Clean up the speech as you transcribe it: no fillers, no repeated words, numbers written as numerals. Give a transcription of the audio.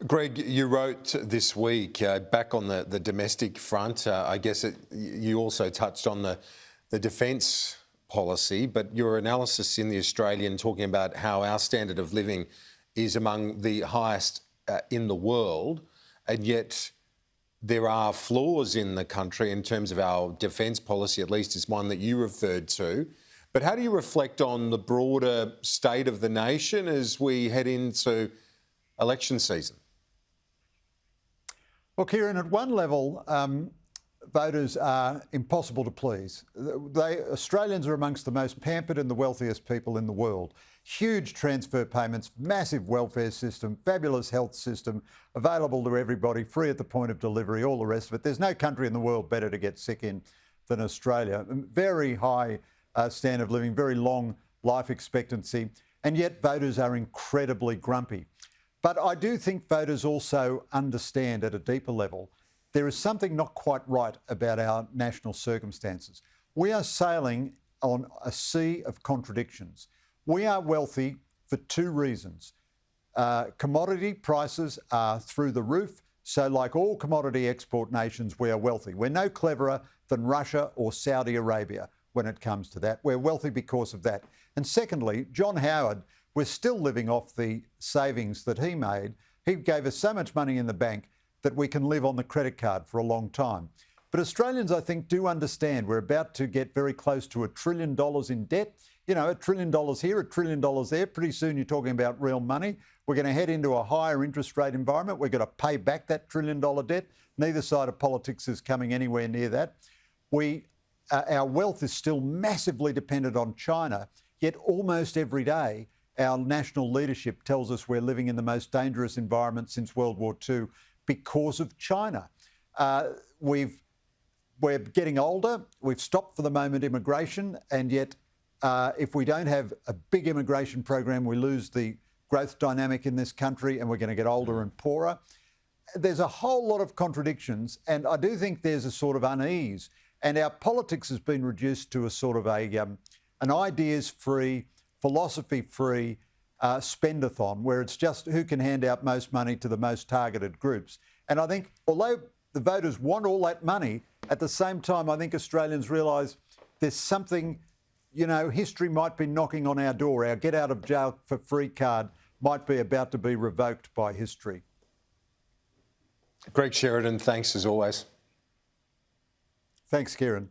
Greg, you wrote this week, back on the domestic front, I guess you also touched on the defence policy, but your analysis in The Australian talking about how our standard of living is among the highest in the world, and yet there are flaws in the country in terms of our defence policy, at least is one that you referred to. But how do you reflect on the broader state of the nation as we head into election season? Well, Kieran, at one level, voters are impossible to please. Australians are amongst the most pampered and the wealthiest people in the world. Huge transfer payments, massive welfare system, fabulous health system, available to everybody, free at the point of delivery, all the rest of it. There's no country in the world better to get sick in than Australia. Very high standard of living, very long life expectancy, and yet voters are incredibly grumpy. But I do think voters also understand at a deeper level there is something not quite right about our national circumstances. We are sailing on a sea of contradictions. We are wealthy for two reasons. Commodity prices are through the roof, so like all commodity export nations, we are wealthy. We're no cleverer than Russia or Saudi Arabia when it comes to that. We're wealthy because of that. And secondly, John Howard, we're still living off the savings that he made. He gave us so much money in the bank that we can live on the credit card for a long time. But Australians, I think, do understand we're about to get very close to $1 trillion in debt. You know, $1 trillion here, $1 trillion there. Pretty soon you're talking about real money. We're going to head into a higher interest rate environment. We're going to pay back that $1 trillion debt. Neither side of politics is coming anywhere near that. Our wealth is still massively dependent on China, yet almost every day our national leadership tells us we're living in the most dangerous environment since World War II because of China. We're getting older. We've stopped for the moment immigration, and yet if we don't have a big immigration program, we lose the growth dynamic in this country and we're going to get older and poorer. There's a whole lot of contradictions, and I do think there's a sort of unease, and our politics has been reduced to a sort of an ideas-free, philosophy-free spend-a-thon, where it's just who can hand out most money to the most targeted groups. And I think, although the voters want all that money, at the same time, I think Australians realise there's something, you know, history might be knocking on our door. Our get-out-of-jail-for-free card might be about to be revoked by history. Greg Sheridan, thanks as always. Thanks, Kieran.